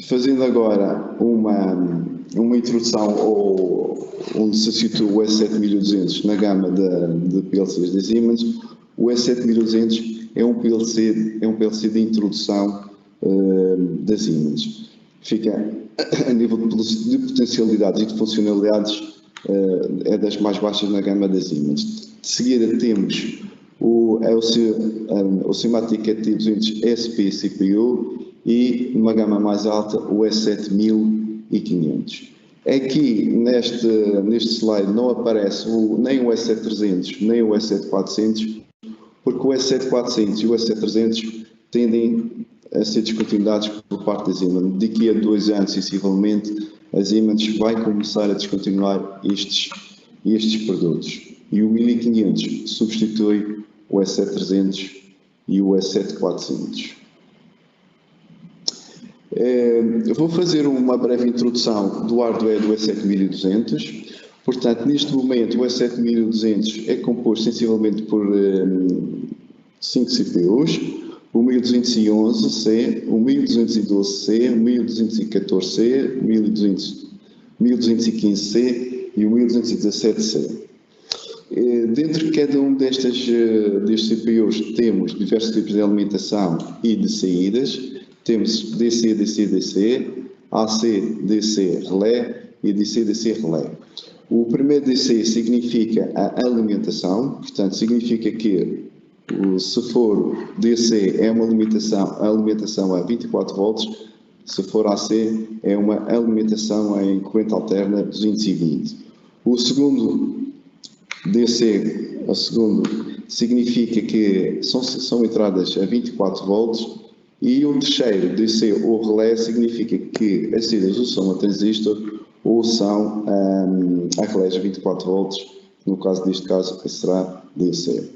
Fazendo agora uma introdução onde se situa o S7200 na gama de PLCs da Siemens. O S7200 é um PLC de introdução da Siemens. Fica a nível de potencialidades e de funcionalidades, é das mais baixas na gama da Siemens. De seguida temos o Simatic ET200 SP CPU e numa gama mais alta o S7500. Aqui neste slide não aparece nem o S7300 nem o S7400, porque o S7400 e o S7300 tendem a ser descontinuados por parte da Siemens. Daqui a 2 anos, sensivelmente, a Siemens vai começar a descontinuar estes produtos. E o 1500 substitui o S7300 e o S7400. Eu vou fazer uma breve introdução do hardware do S7200. Portanto, neste momento, o S7200 é composto sensivelmente por 5 CPUs, o 1211C, o 1212C, o 1214C, o 1215C e o 1217C. Dentro de cada um destes CPUs temos diversos tipos de alimentação e de saídas. Temos DC, DC, DC, AC, DC, relé e DC, DC, relé. O primeiro DC significa a alimentação, portanto significa que se for DC é uma alimentação a 24 volts, se for AC é uma alimentação em corrente alterna 220. O segundo DC, significa que são entradas a 24 volts. E o terceiro, DC ou relé, significa que as saídas ou são a transistor ou são a relés a 24 volts, no caso deste caso será DC.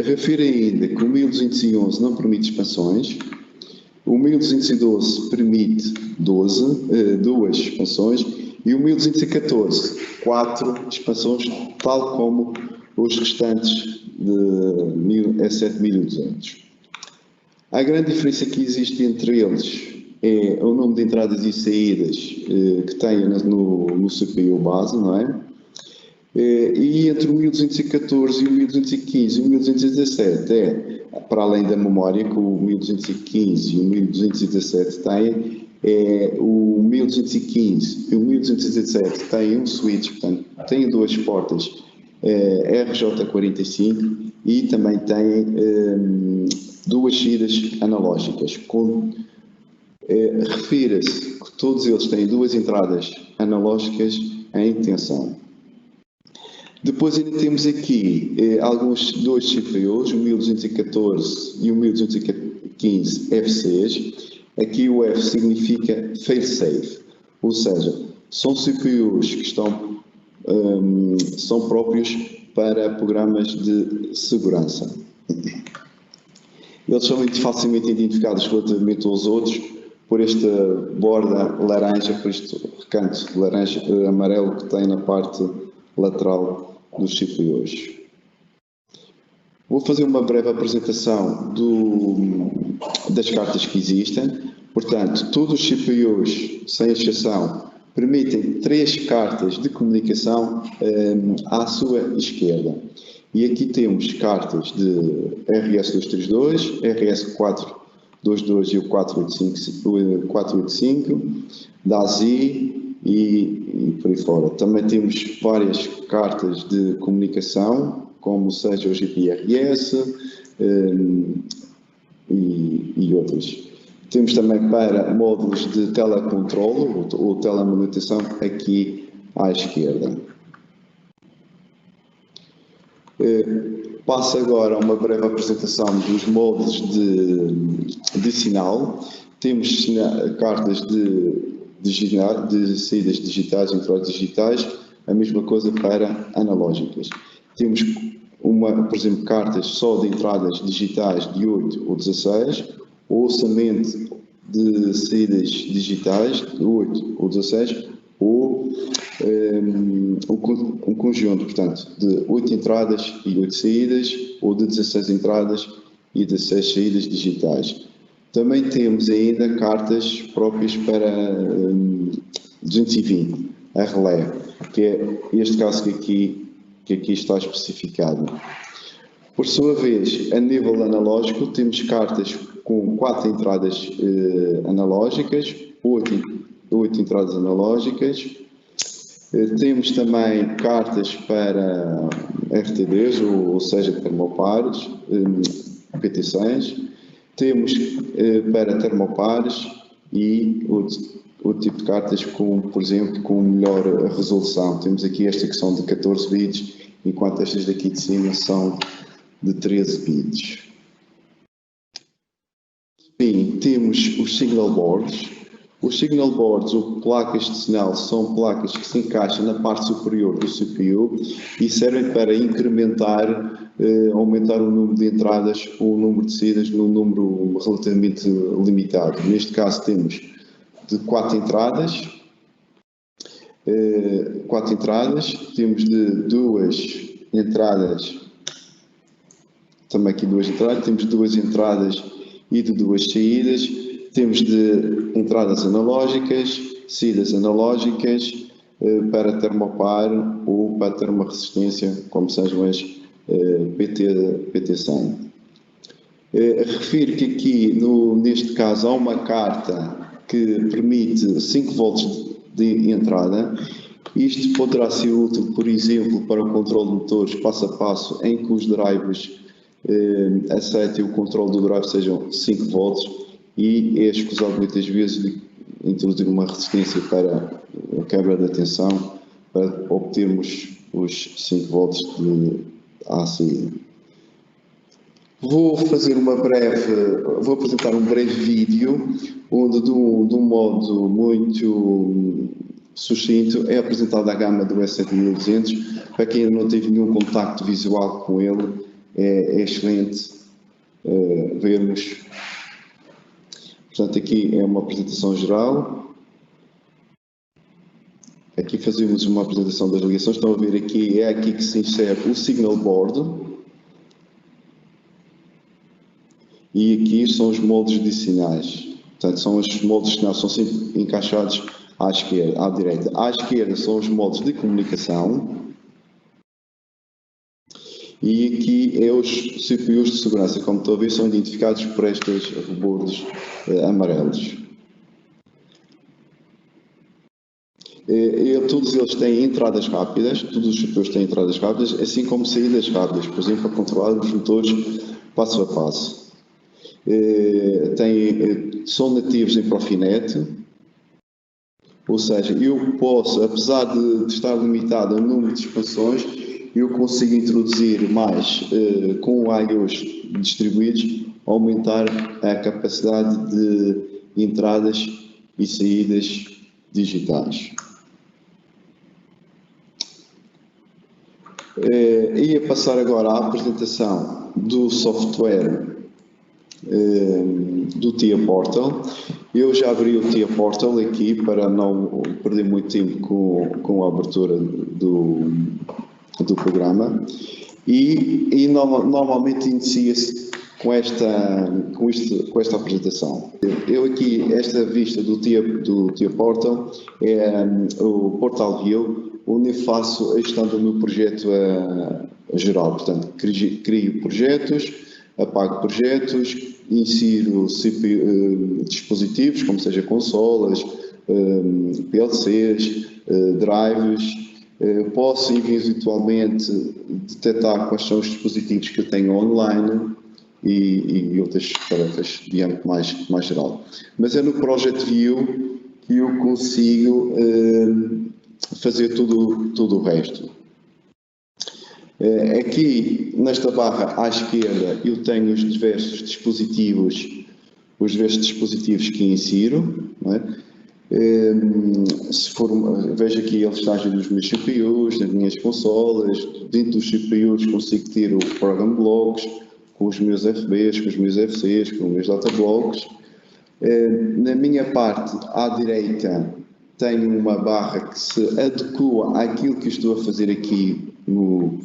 Refiro ainda que o 1211 não permite expansões, o 1212 permite 2 expansões e o 1214, 4 expansões, tal como os restantes de S7200. A grande diferença que existe entre eles é o número de entradas e saídas que têm no CPU base, não é? E entre o 1214 e o 1215 e o 1217 para além da memória que o 1215 e o 1217 têm, o 1215 e o 1217 têm um switch, portanto, têm 2 portas RJ45 e também têm 2 saídas analógicas. Refira-se que todos eles têm 2 entradas analógicas em tensão. Depois ainda temos aqui alguns 2 CPUs, o 1214 e o 1215 FCs. Aqui o F significa fail-safe, ou seja, são CPUs que são próprios para programas de segurança. Eles são muito facilmente identificados relativamente aos outros por esta borda laranja, por este recanto laranja, amarelo que tem na parte lateral dos CPUs. Vou fazer uma breve apresentação das cartas que existem. Portanto, todos os CPUs, sem exceção, permitem 3 cartas de comunicação à sua esquerda. E aqui temos cartas de RS232, RS422 e o 485, da ASI e por aí fora. Também temos várias cartas de comunicação, como seja o GPRS e outras. Temos também para módulos de telecontrole ou telemonitoração aqui à esquerda. Passo agora a uma breve apresentação dos módulos de sinal. Temos cartas de saídas digitais, entradas digitais, a mesma coisa para analógicas. Temos, por exemplo, cartas só de entradas digitais de 8 ou 16, ou somente de saídas digitais de 8 ou 16, ou um conjunto, portanto, de 8 entradas e 8 saídas, ou de 16 entradas e 16 saídas digitais. Também temos ainda cartas próprias para 220, a relé, que é este caso que aqui está especificado. Por sua vez, a nível analógico, temos cartas com 4 entradas analógicas, 8 entradas analógicas. Temos também cartas para RTDs, ou seja, termopares, PT100s. Temos para termopares e outro tipo de cartas, por exemplo, com melhor resolução. Temos aqui esta que são de 14 bits, enquanto estas daqui de cima são de 13 bits. Bem, temos os signal boards. Os signal boards, ou placas de sinal, são placas que se encaixam na parte superior do CPU e servem para incrementar, aumentar o número de entradas ou o número de saídas num número relativamente limitado. Neste caso temos de 4 entradas, temos de 2 entradas, também aqui 2 entradas, temos 2 entradas e de 2 saídas, temos de entradas analógicas, saídas analógicas, para termopar ou para termorresistência, como sejam as PT100. Refiro que aqui, neste caso, há uma carta que permite 5 volts de entrada. Isto poderá ser útil, por exemplo, para o controle de motores passo a passo, em que os drivers aceitem o controle do drive sejam 5 volts, e é escusado muitas vezes de introduzir uma resistência para a quebra da tensão para obtermos os 5 volts à saída. Vou apresentar um breve vídeo onde, de um modo muito sucinto, é apresentada a gama do S7200. Para quem ainda não teve nenhum contacto visual com ele, é excelente vermos. Portanto, aqui é uma apresentação geral. Aqui fazemos uma apresentação das ligações. Estão a ver aqui, é aqui que se insere o signal board. E aqui são os moldes de sinais. Portanto, são os moldes de sinais, são sempre encaixados à esquerda, à direita. À esquerda são os moldes de comunicação. E aqui é os CPUs de segurança, como estão a ver, são identificados por estes rebordos amarelos. Todos eles têm entradas rápidas, todos os CPUs têm entradas rápidas, assim como saídas rápidas, por exemplo, para controlar os motores passo a passo. São nativos em Profinet, ou seja, eu posso, apesar de estar limitado ao número de expansões, eu consigo introduzir mais, com IOs distribuídos, aumentar a capacidade de entradas e saídas digitais. Ia passar agora à apresentação do software do TIA Portal. Eu já abri o TIA Portal aqui para não perder muito tempo com a abertura do programa, e normalmente inicia-se com esta apresentação. Eu aqui, esta vista do TIA Portal é o Portal View, onde eu faço a gestão do meu projeto geral. Portanto, crio projetos, apago projetos, insiro dispositivos, como seja consolas, PLCs, drives. Posso eventualmente detectar quais são os dispositivos que eu tenho online e outras tarefas de âmbito mais geral. Mas é no Project View que eu consigo fazer tudo o resto. Aqui nesta barra à esquerda eu tenho os diversos dispositivos que insiro, não é? Vejo aqui a listagem dos meus CPUs, das minhas consolas. Dentro dos CPUs consigo ter o Program Blocks, com os meus FBs, com os meus FCs, com os meus Data Blocks. Na minha parte à direita tenho uma barra que se adequa àquilo que estou a fazer aqui no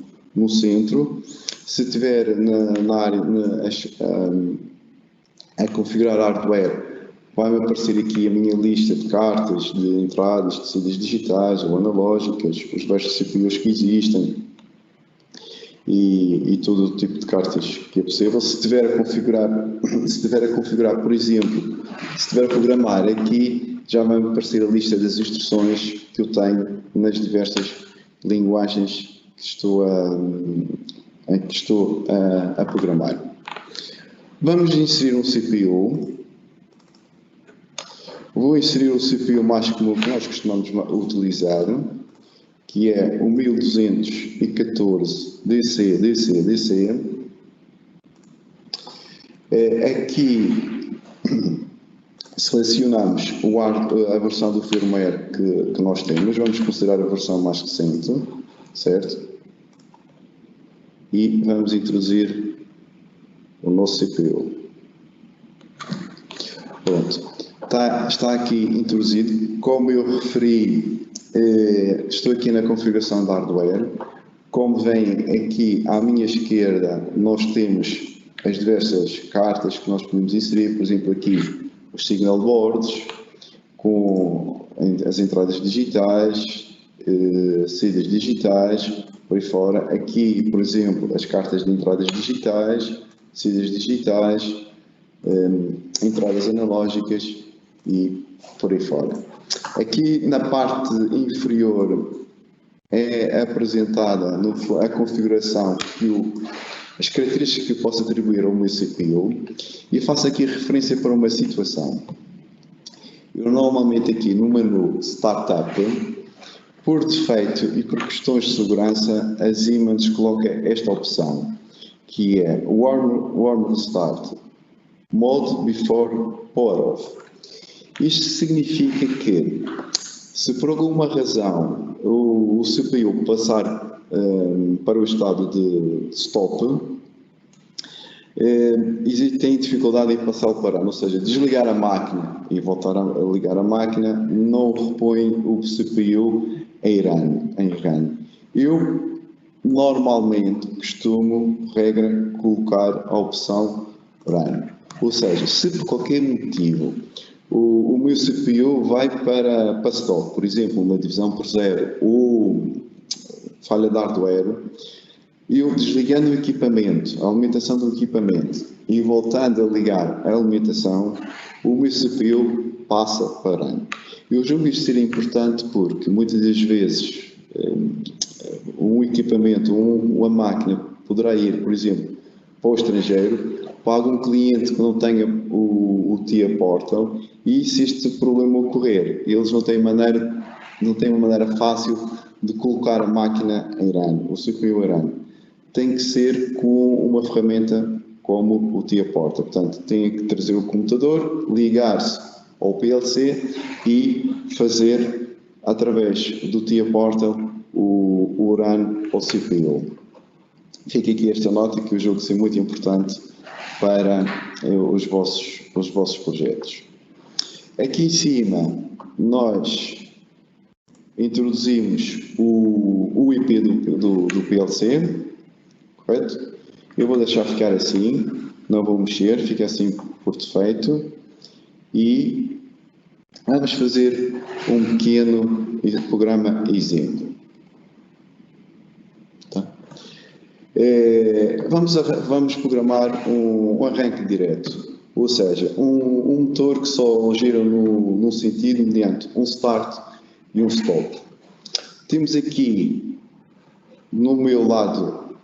centro. Se tiver na área, a configurar hardware, vai-me aparecer aqui a minha lista de cartas de entradas, de saídas digitais ou analógicas, os diversos CPUs que existem e todo o tipo de cartas que é possível. Se estiver a configurar, por exemplo, se estiver a programar aqui, já vai-me aparecer a lista das instruções que eu tenho nas diversas linguagens que estou a programar. Vamos inserir um CPU. Vou inserir o CPU mais comum que nós costumamos utilizar, que é o 1214 DC. Aqui selecionamos a versão do firmware que nós temos, vamos considerar a versão mais recente, certo? E vamos introduzir o nosso CPU. Pronto. Está aqui introduzido. Como eu referi, estou aqui na configuração de hardware. Como vem aqui à minha esquerda, nós temos as diversas cartas que nós podemos inserir, por exemplo, aqui os signal boards, com as entradas digitais, saídas digitais, por aí fora. Aqui, por exemplo, as cartas de entradas digitais, saídas digitais, entradas analógicas e por aí fora. Aqui na parte inferior é apresentada a configuração as características que eu posso atribuir ao meu CPU, e faço aqui referência para uma situação. Eu normalmente aqui no menu Startup, por defeito e por questões de segurança, a Siemens coloca esta opção, que é Warm Start Mode Before Power Off. Isto significa que, se por alguma razão o CPU passar para o estado de stop, tem dificuldade em passá-lo para on, ou seja, desligar a máquina e voltar a ligar a máquina, não repõe o CPU em RAM. Eu normalmente costumo, regra, colocar a opção RAM. Ou seja, se por qualquer motivo o meu CPU vai para stop, por exemplo, uma divisão por zero ou falha de hardware, eu desligando o equipamento, a alimentação do equipamento e voltando a ligar a alimentação, o meu CPU passa para RAM. Eu julgo isto ser importante porque muitas das vezes um equipamento, uma máquina poderá ir, por exemplo, para o estrangeiro, para algum cliente que não tenha o TIA Portal, e se este problema ocorrer, eles não têm uma maneira fácil de colocar a máquina em RAM, o CPU em RAM. Tem que ser com uma ferramenta como o TIA Portal. Portanto, tem que trazer o computador, ligar-se ao PLC e fazer, através do TIA Portal, o RAM ao CPU. Fica aqui esta nota que eu julgo ser muito importante para os vossos projetos. Aqui em cima nós introduzimos o IP do PLC, correto? Eu vou deixar ficar assim, não vou mexer, fica assim por defeito, e vamos fazer um pequeno programa exemplo. Vamos programar um arranque direto, ou seja, um motor que só gira num sentido mediante um start e um stop. Temos aqui no meu lado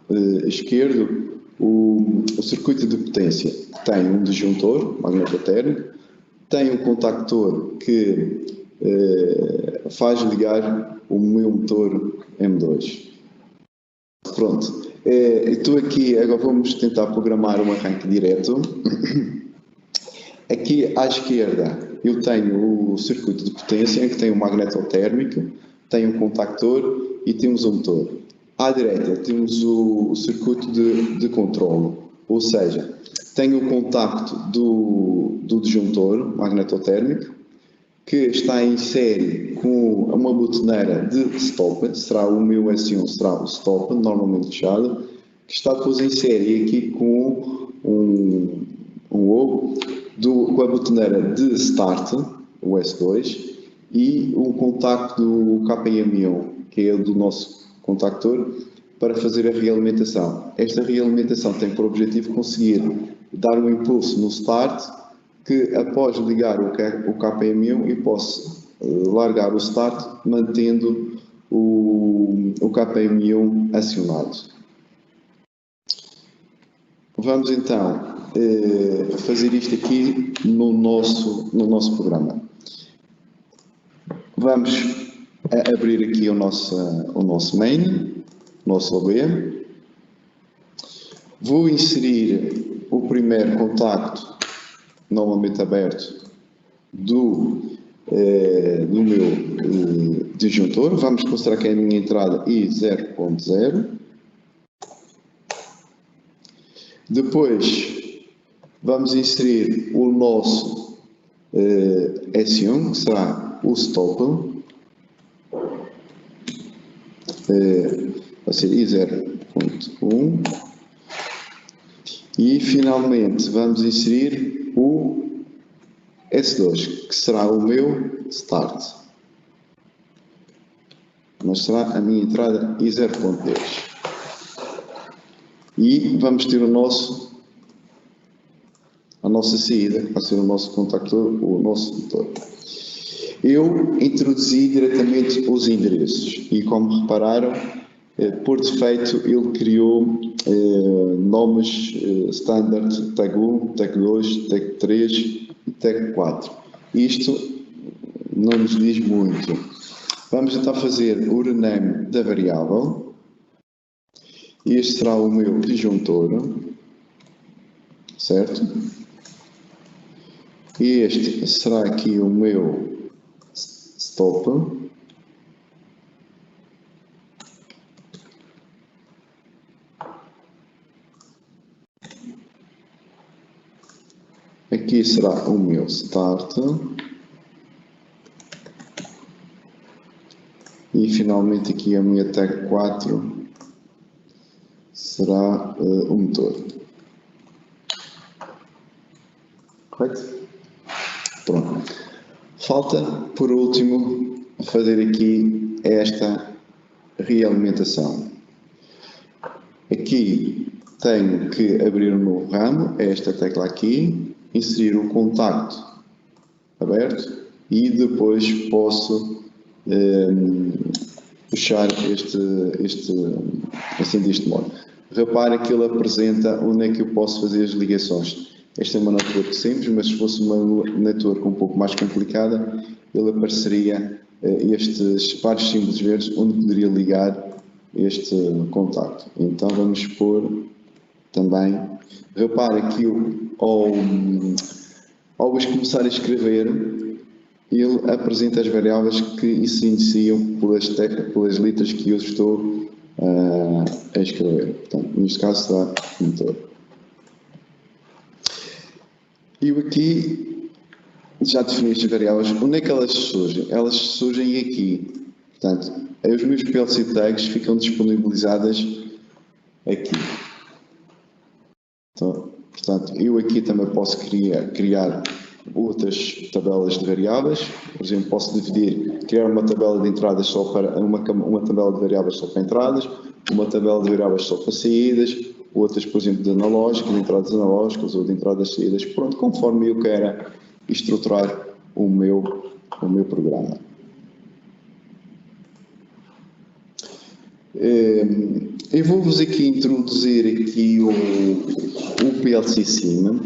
esquerdo o circuito de potência, que tem um disjuntor magnetotérmico, tem um contactor que faz ligar o meu motor M2. Pronto. Estou aqui, agora vamos tentar programar um arranque direto. Aqui à esquerda eu tenho o circuito de potência, que tem um magnetotérmico, tem um contactor e temos um motor. À direita temos o circuito de controle, ou seja, tem o contacto do disjuntor magnetotérmico, que está em série com uma botoneira de stop, será o meu S1, será o stop, normalmente fechado, que está depois em série aqui com um com a botoneira de Start, o S2, e o contacto do KPM1, que é o do nosso contactor, para fazer a realimentação. Esta realimentação tem por objetivo conseguir dar um impulso no Start, que após ligar o KPM1 eu posso largar o Start, mantendo o KPM1 acionado. Vamos então fazer isto aqui no nosso programa. Vamos abrir aqui o nosso main, o nosso OB. Vou inserir o primeiro contacto, novamente aberto, do meu disjuntor. Vamos considerar que é a minha entrada I0.0. Depois vamos inserir o nosso S1, que será o stop. Vai ser I0.1. E finalmente vamos inserir o S2, que será o meu start. Mas será a minha entrada I0.10. E vamos ter a nossa saída, vai ser o nosso contactor, o nosso motor. Eu introduzi diretamente os endereços e, como repararam, por defeito ele criou nomes standard tag 1, tag 2, tag 3 e tag 4. Isto não nos diz muito. Vamos então fazer o rename da variável. Este será o meu disjuntor, certo? Este será aqui o meu stop. Aqui será o meu start. E finalmente aqui a minha tag 4 será o motor. Correto? Pronto. Falta, por último, fazer aqui esta realimentação. Aqui tenho que abrir um novo ramo, esta tecla aqui, inserir o contacto aberto e depois posso puxar este modo. Repare que ele apresenta onde é que eu posso fazer as ligações. Esta é uma network simples, mas se fosse uma network um pouco mais complicada, ele apareceria estes vários símbolos verdes onde poderia ligar este contacto. Então vamos pôr também. Repare que ao começar a escrever, ele apresenta as variáveis que se iniciam pelas letras que eu estou a escrever. Portanto, neste caso será motor. E aqui já defini estas variáveis. Onde é que elas surgem? Elas surgem aqui. Portanto, os meus PLC tags ficam disponibilizadas aqui. Então, portanto, eu aqui também posso criar outras tabelas de variáveis. Por exemplo, posso criar uma tabela de entradas só para uma tabela de variáveis só para entradas, uma tabela de variáveis só para saídas, outras, por exemplo, de analógicas, de entradas analógicas ou de entradas saídas, pronto, conforme eu queira estruturar o meu programa. Eu vou-vos aqui introduzir aqui o PLC Sim.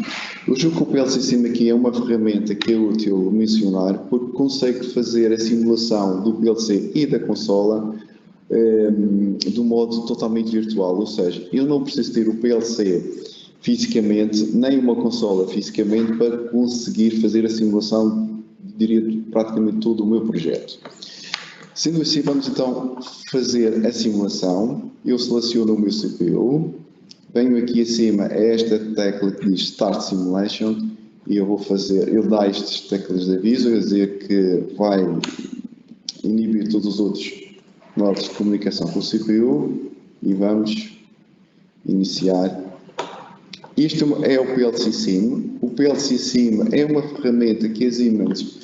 Eu julgo que o PLC Sim aqui é uma ferramenta que é útil mencionar porque consegue fazer a simulação do PLC e da consola de um modo totalmente virtual, ou seja, eu não preciso ter o PLC fisicamente, nem uma consola fisicamente para conseguir fazer a simulação, diria, praticamente todo o meu projeto. Sendo assim, vamos então fazer a simulação. Eu seleciono o meu CPU, venho aqui acima a esta tecla que diz Start Simulation e eu vou fazer, ele dá estas teclas de aviso, quer dizer que vai inibir todos os outros modos de comunicação com o CPU e vamos iniciar Isto é o PLC Sim. O PLC Sim é uma ferramenta que a Siemens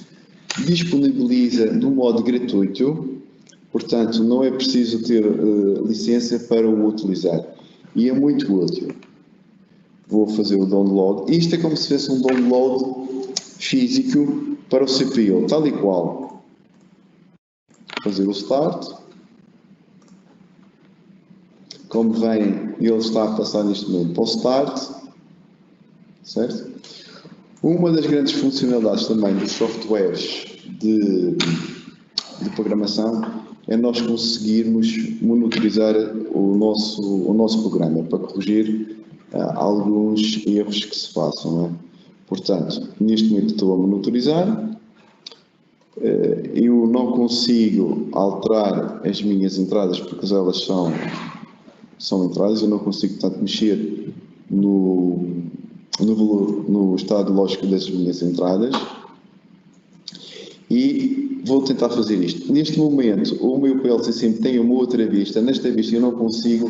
disponibiliza de um modo gratuito, portanto não é preciso ter licença para o utilizar. E é muito útil. Vou fazer o download. Isto é como se fosse um download físico para o CPU, tal e qual. Fazer o start. Como vem, ele está a passar neste momento para o start. Certo? Uma das grandes funcionalidades também dos softwares de programação é nós conseguirmos monitorizar o nosso programa para corrigir alguns erros que se façam. Não é? Portanto, neste momento estou a monitorizar, eu não consigo alterar as minhas entradas porque elas são entradas, eu não consigo, portanto, mexer no estado lógico das minhas entradas e vou tentar fazer isto. Neste momento, o meu PLC sempre tem uma outra vista. Nesta vista eu não consigo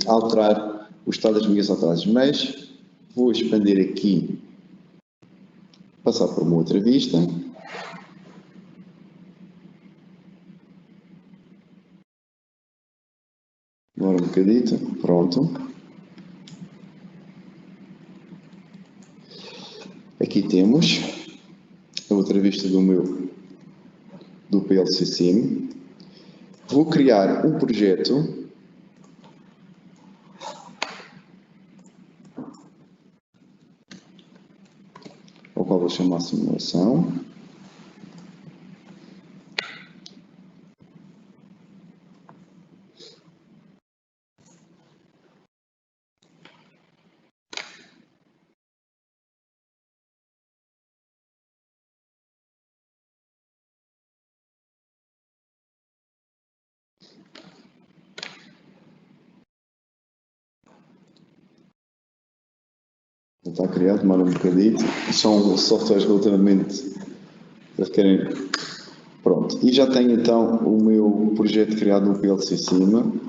alterar o estado das minhas entradas, mas vou expandir aqui, passar para uma outra vista. Agora um bocadito, pronto. Aqui temos a outra vista do PLC Sim. Vou criar um projeto ao qual vou chamar simulação. Está criado, demora um bocadito. São softwares relativamente que requerem. Pronto. E já tenho então o meu projeto criado no PLC Sim.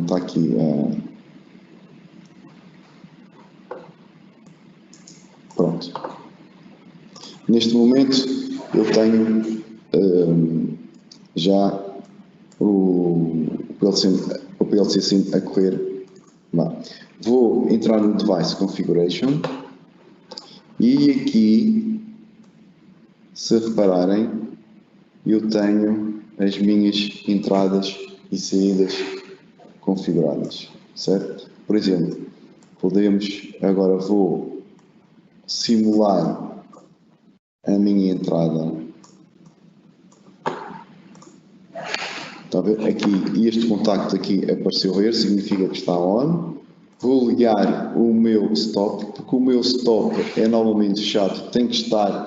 Está aqui. Pronto. Neste momento eu tenho já o PLC Sim a correr. Vou entrar no Device Configuration e aqui, se repararem, eu tenho as minhas entradas e saídas configuradas, certo? Por exemplo, agora vou simular a minha entrada. Está a ver? Aqui, este contacto aqui apareceu verde, significa que está on. Vou ligar o meu stop, porque o meu stop é novamente fechado, tem que estar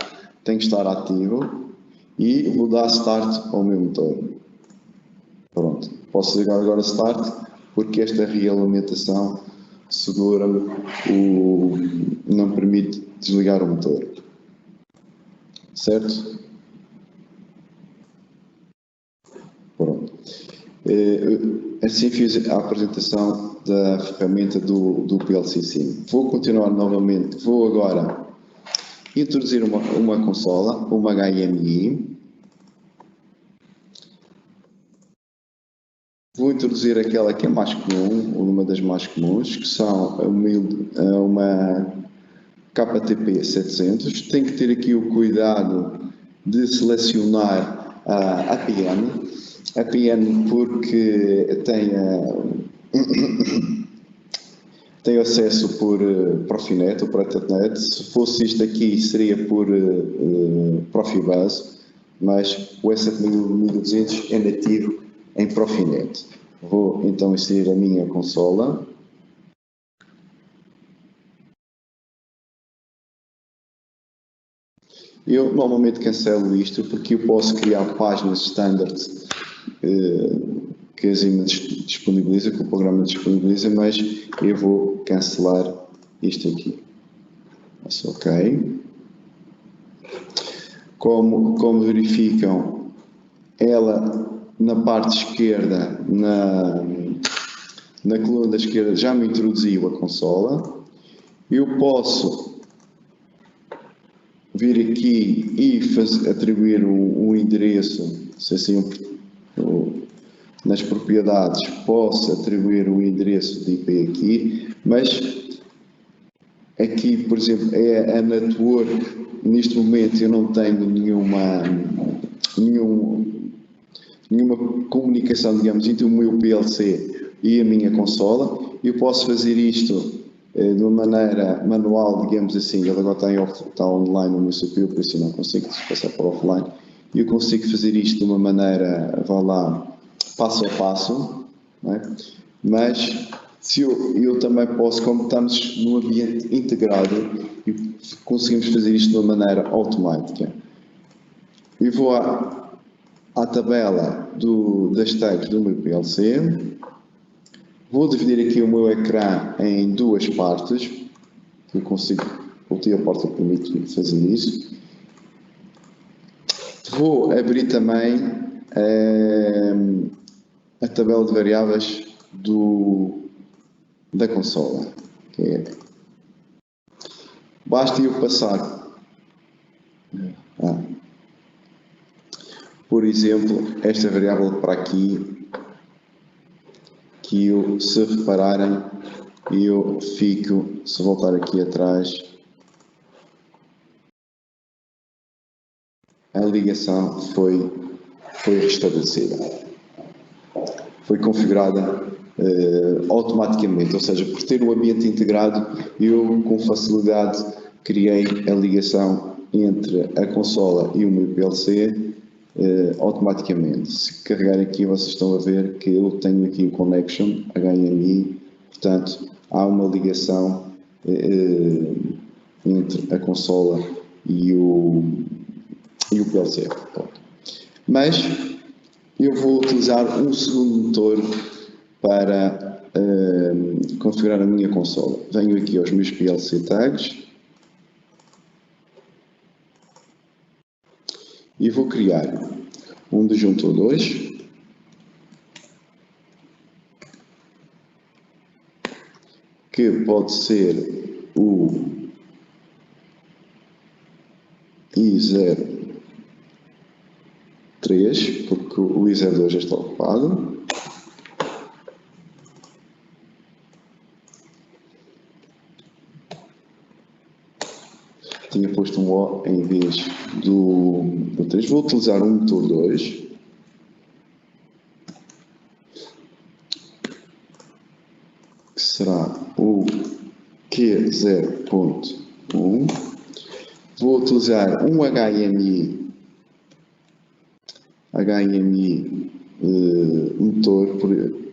ativo. E vou dar start ao meu motor. Pronto. Posso ligar agora start, porque esta realimentação segura-me, não permite desligar o motor. Certo? Pronto. Assim fiz a apresentação da ferramenta do PLC Sim. Vou continuar novamente, vou agora introduzir uma consola, uma HMI. Vou introduzir aquela que é mais comum, ou uma das mais comuns, que são uma KTP 700. Tem que ter aqui o cuidado de selecionar a APN. APN porque tem acesso por Profinet ou por Ethernet. Se fosse isto aqui seria por Profibus, mas o E7200 é nativo em Profinet. Vou então inserir a minha consola. Eu normalmente cancelo isto porque eu posso criar páginas standard que a Siemens disponibiliza, que o programa disponibiliza, mas eu vou cancelar isto aqui. Faço OK. como verificam, ela na parte esquerda, na coluna da esquerda, já me introduziu a consola. Eu posso vir aqui e atribuir um endereço, se assim nas propriedades posso atribuir o endereço de IP aqui, mas aqui, por exemplo, é a network. Neste momento eu não tenho nenhuma comunicação, digamos, entre o meu PLC e a minha consola. Eu posso fazer isto de uma maneira manual, digamos assim. Ele agora está online no meu CPU, por isso eu não consigo passar para offline. Eu consigo fazer isto de uma maneira, vá lá, passo a passo, não é? Mas se eu também posso, como estamos num ambiente integrado, conseguimos fazer isto de uma maneira automática. Eu vou à tabela das tags do meu PLC, vou dividir aqui o meu ecrã em duas partes, eu consigo, o TIA-Porta permite fazer isso. Vou abrir também a tabela de variáveis da consola, que é, basta eu passar, por exemplo, esta variável para aqui, que eu, se repararem, eu fico, se voltar aqui atrás, a ligação foi restabelecida. Foi configurada automaticamente, ou seja, por ter o ambiente integrado, eu com facilidade criei a ligação entre a consola e o meu PLC automaticamente. Se carregar aqui, vocês estão a ver que eu tenho aqui o connection HMI, portanto há uma ligação entre a consola e o PLC. Mas eu vou utilizar um segundo motor para configurar a minha consola. Venho aqui aos meus PLC tags e vou criar um disjuntor 2 que pode ser o I03, porque o I02 já está ocupado. Tinha posto um O em vez do 3. Vou utilizar um motor 2. Que será o Q0.1. Vou utilizar um HMI motor,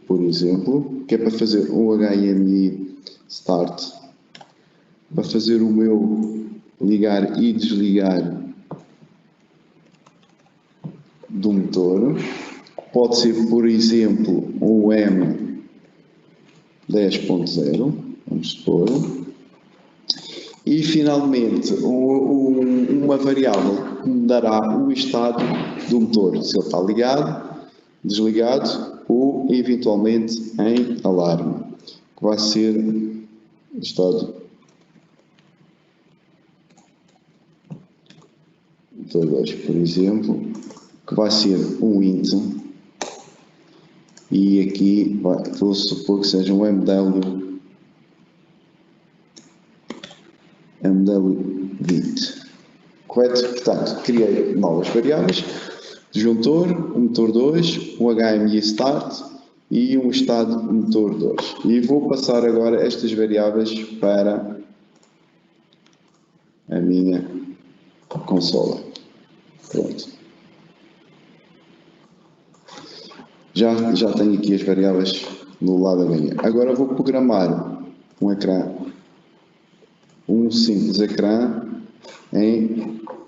por exemplo, que é para fazer um HMI start, para fazer o meu ligar e desligar do motor. Pode ser, por exemplo, um M10.0, vamos supor. E finalmente uma variável que me dará o estado do motor, se ele está ligado, desligado ou eventualmente em alarme, que vai ser o estado motor 2, por exemplo, que vai ser um int, e aqui vou supor que seja um MW20. Correto? Portanto, criei novas variáveis, disjuntor, um motor 2, um HMI start e um estado motor 2. E vou passar agora estas variáveis para a minha consola. Pronto. Já tenho aqui as variáveis no lado da minha. Agora vou programar um ecrã, um simples ecrã,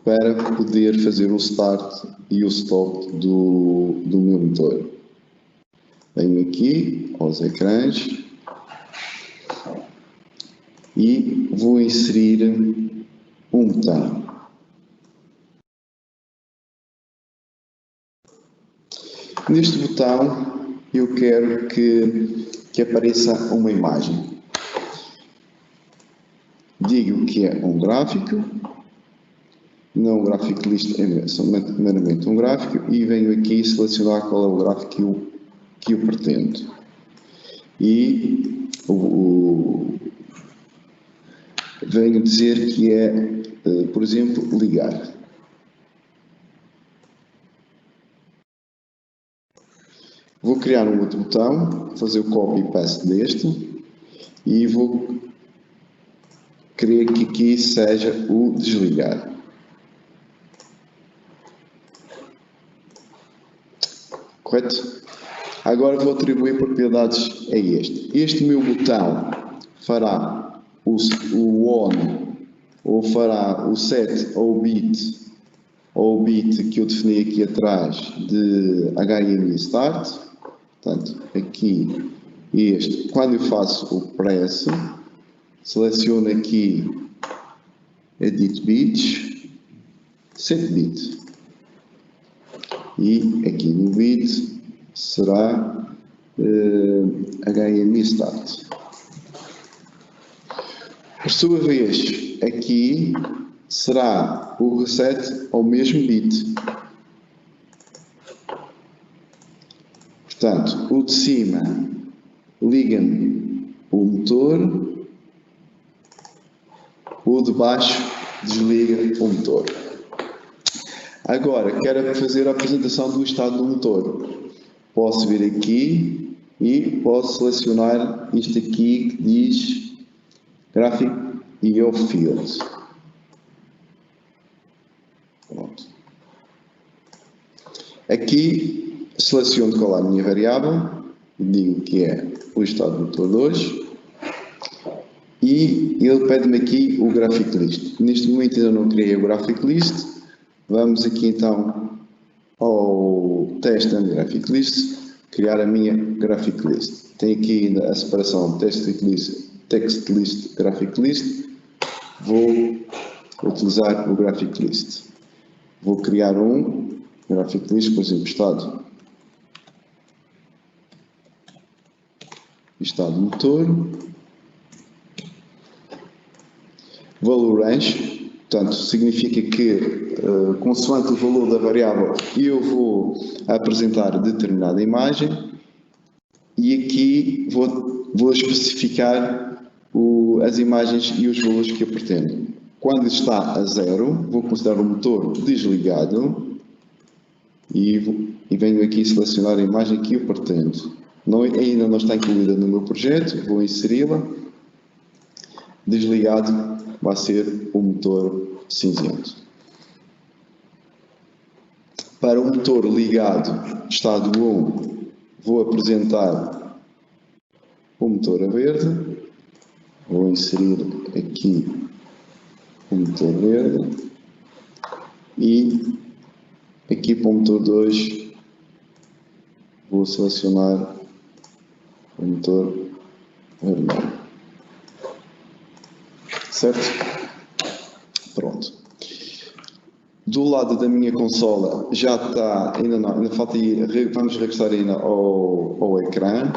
para poder fazer o start e o stop do meu motor. Venho aqui aos ecrãs e vou inserir um botão. Neste botão eu quero que apareça uma imagem. Digo que é um gráfico, não um gráfico list, é meramente um gráfico, e venho aqui selecionar qual é o gráfico que eu pretendo. E venho dizer que é, por exemplo, ligar. Vou criar um outro botão, fazer o copy e paste deste, e vou querer que aqui seja o desligar. Correto? Agora vou atribuir propriedades a este. Este meu botão fará o on, ou fará o set ou o bit que eu defini aqui atrás de HMI start. Portanto, aqui este. Quando eu faço o press, seleciono aqui edit bits, set bit. E aqui no bit será HMI start. Por sua vez, aqui será o reset ao mesmo bit. Portanto, o de cima liga-me o motor, o de baixo desliga o motor. Agora, quero fazer a apresentação do estado do motor. Posso vir aqui e posso selecionar isto aqui que diz Graphic IO Field. Pronto. Aqui seleciono qual é a minha variável, digo que é o estado do motor 2 e ele pede-me aqui o Graphic List. Neste momento ainda não criei o Graphic List. Vamos aqui então ao Test and Graphic List, criar a minha Graphic List. Tem aqui ainda a separação Text List, Graphic List. Vou utilizar o Graphic List. Vou criar um Graphic List, por exemplo, estado motor, valor range, portanto, significa que, consoante o valor da variável, eu vou apresentar determinada imagem e aqui vou especificar as imagens e os valores que eu pretendo. Quando está a 0, vou considerar o motor desligado e venho aqui selecionar a imagem que eu pretendo. Ainda não está incluída no meu projeto, vou inseri-la. Desligado vai ser o motor cinzento. Para o motor ligado, estado 1, vou apresentar o motor a verde. Vou inserir aqui o motor verde. E aqui para o motor 2, vou selecionar o motor vermelho. Certo? Pronto. Do lado da minha consola já está, ainda falta vamos regressar ainda ao ecrã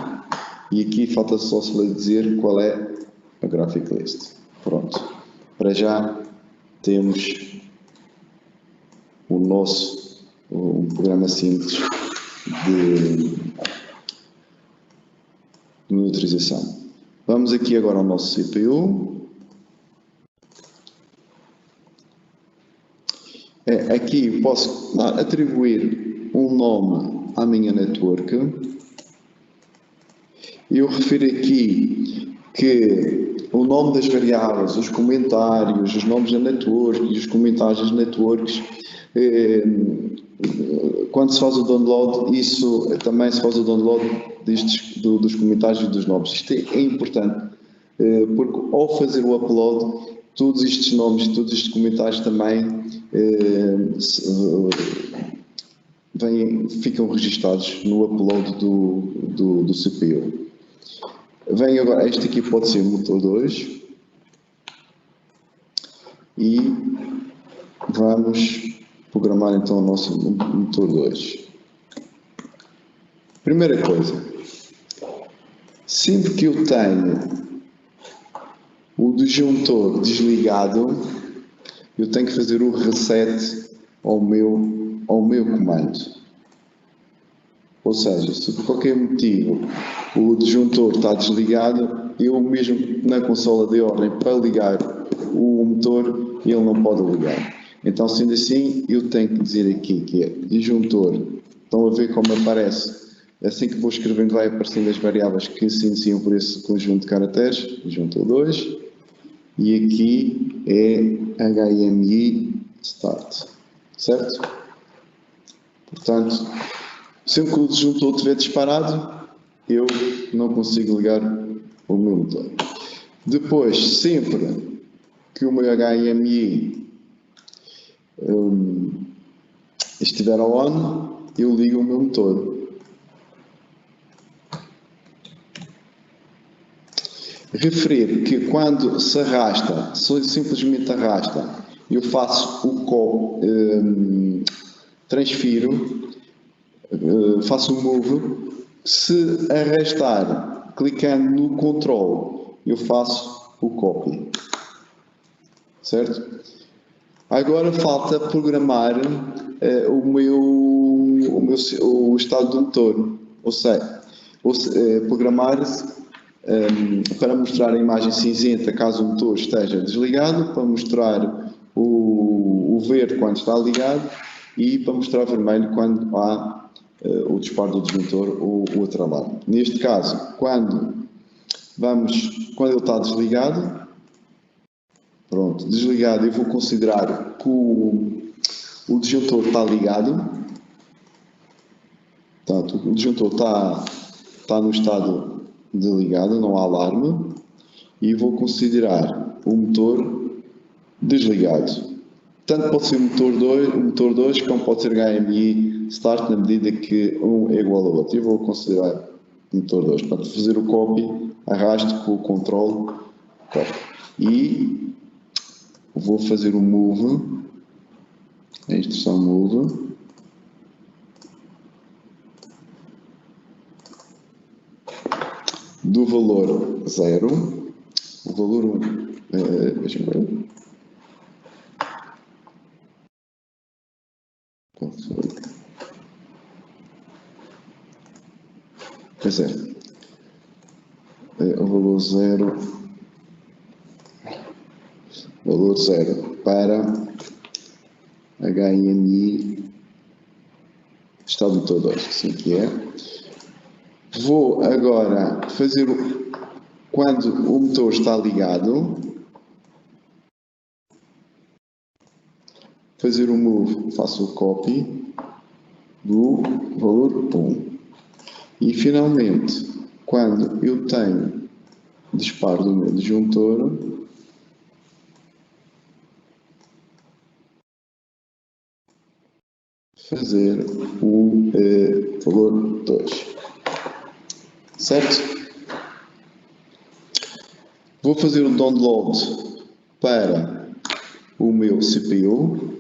e aqui falta só dizer qual é a Graphic List. Pronto. Para já temos um programa simples de monitorização. Vamos aqui agora ao nosso CPU. Aqui posso atribuir um nome à minha network. Eu refiro aqui que o nome das variáveis, os comentários, os nomes da network e os comentários das networks, quando se faz o download, isso também se faz o download dos comentários e dos nomes. Isto é importante, porque ao fazer o upload, todos estes nomes, todos estes comentários também ficam registados no upload do CPU. Vem agora, este aqui pode ser o motor 2 e vamos programar então o nosso motor 2. Primeira coisa, sempre que eu tenho o disjuntor desligado, eu tenho que fazer o reset ao meu comando. Ou seja, se por qualquer motivo o disjuntor está desligado, eu mesmo na consola de ordem para ligar o motor, ele não pode ligar. Então, sendo assim, eu tenho que dizer aqui que é disjuntor. Estão a ver como aparece? Assim que vou escrevendo vai aparecendo as variáveis que se iniciam por esse conjunto de caracteres, disjuntor 2, e aqui é HMI start, certo? Portanto, sempre que o disjuntor estiver disparado, eu não consigo ligar o meu motor. Depois, sempre que o meu HMI estiver on, eu ligo o meu motor. Referir que quando se arrasta, simplesmente arrasta, eu faço o copy, transfiro, faço um move. Se arrastar, clicando no control, eu faço o copy. Certo? Agora falta programar o estado do motor. Ou seja, programar para mostrar a imagem cinzenta caso o motor esteja desligado, para mostrar o verde quando está ligado e para mostrar vermelho quando há o disparo do disjuntor ou outro alarme. Neste caso, quando ele está desligado, pronto, desligado, eu vou considerar que o disjuntor está ligado. Portanto, o disjuntor está no estado de ligado, não há alarme, e vou considerar o motor desligado. Tanto pode ser o motor 2, como pode ser HMI start, na medida que um é igual ao outro. Eu vou considerar o motor 2. Para fazer o copy, arrasto com o control copy. E vou fazer o move, a instrução move, do valor 0, o valor 1, deixa eu ver. Pois é, o valor 0 para HMI estado motor 2, assim que é. Vou agora fazer, quando o motor está ligado, fazer o move, faço o copy do valor 1. E finalmente, quando eu tenho disparo do meu disjuntor, fazer o valor 2. Certo? Vou fazer um download para o meu CPU,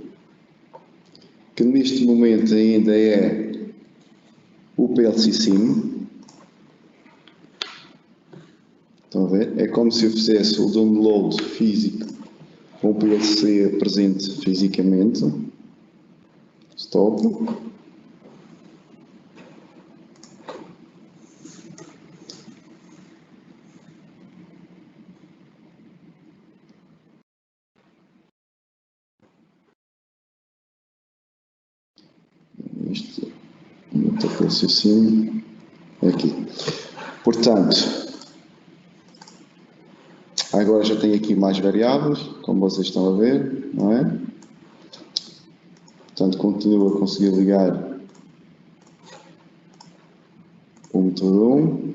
que neste momento ainda é o PLC Sim. Estão a ver? É como se eu fizesse o download físico com o PLC presente fisicamente. Stop. Isto não está PLC Sim. Aqui. Portanto, agora já tenho aqui mais variáveis, como vocês estão a ver, não é? Portanto, continuo a conseguir ligar o motor 1.